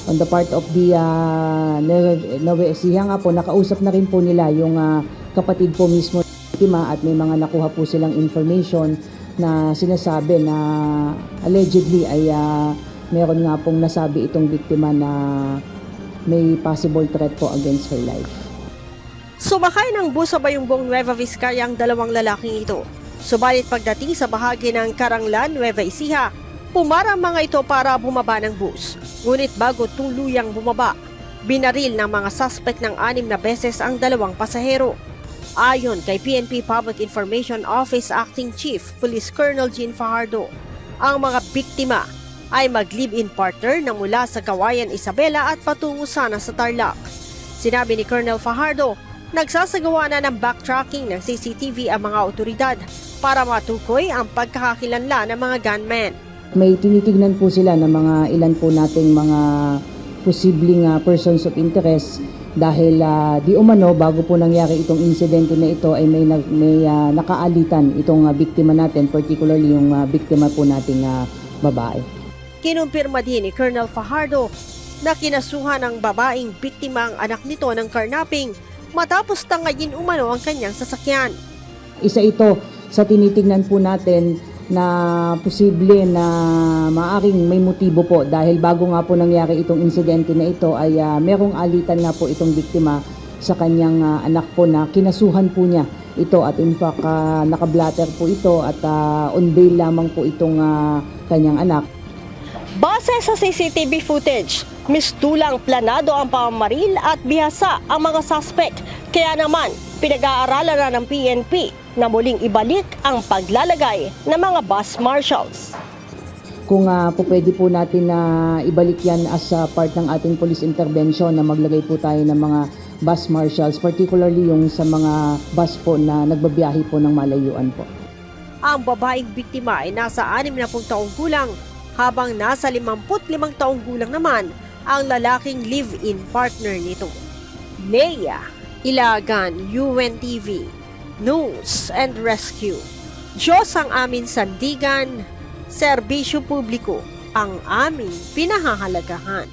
on the part of the Nueva Ecija nga po, nakausap na rin po nila yung kapatid po mismo ng biktima at may mga nakuha po silang information na sinasabi na allegedly ay meron nga pong nasabi itong biktima na may possible threat po against her life. Sumakay ng bus sa Bayumbong Nueva Vizcaya ang dalawang lalaking ito. Subalit pagdating sa bahagi ng Karanglan, Nueva Ecija, pumarang mga ito para bumaba ng bus. Ngunit bago tuluyang bumaba, binaril ng mga suspect ng 6 na beses ang dalawang pasahero. Ayon kay PNP Public Information Office Acting Chief Police Colonel Jean Fajardo, ang mga biktima ay mag-live-in partner na mula sa Kawayan Isabela at patungo sana sa Tarlac. Sinabi ni Colonel Fajardo, nagsasagawa na ng backtracking ng CCTV ang mga otoridad para matukoy ang pagkakakilanlan ng mga gunmen. May tinitignan po sila ng mga ilan po nating mga posibleng persons of interest dahil di umano bago po nangyari itong insidente na ito ay may nakaalitan itong biktima natin, particularly yung biktima po nating babae. Kinumpirma din ni Colonel Fajardo na kinasuhan ng babaeng biktima ang anak nito ng carnapping matapos tangayin umano ang kanyang sasakyan. Isa ito sa tinitingnan po natin na posible na maaring may motibo po dahil bago nga po nangyari itong insidente na ito ay merong alitan nga po itong biktima sa kanyang anak po na kinasuhan po niya ito at in fact nakablatter po ito at on bail lamang po itong kanyang anak. Base sa CCTV footage, mistulang planado ang pamamaril at bihasa ang mga suspect. Kaya naman, pinag-aaralan na ng PNP na muling ibalik ang paglalagay ng mga bus marshals. Kung po pwede po natin na ibalik yan as part ng ating police intervention na maglagay po tayo ng mga bus marshals, particularly yung sa mga bus po na nagbabiyahe po ng malayuan po. Ang babaeng biktima ay nasa 60 taong gulang habang nasa 55 taong gulang naman ang lalaking live-in partner nito. Leia Ilagan, UNTV, News and Rescue. Diyos ang aming sandigan, serbisyo publiko ang aming pinahahalagahan.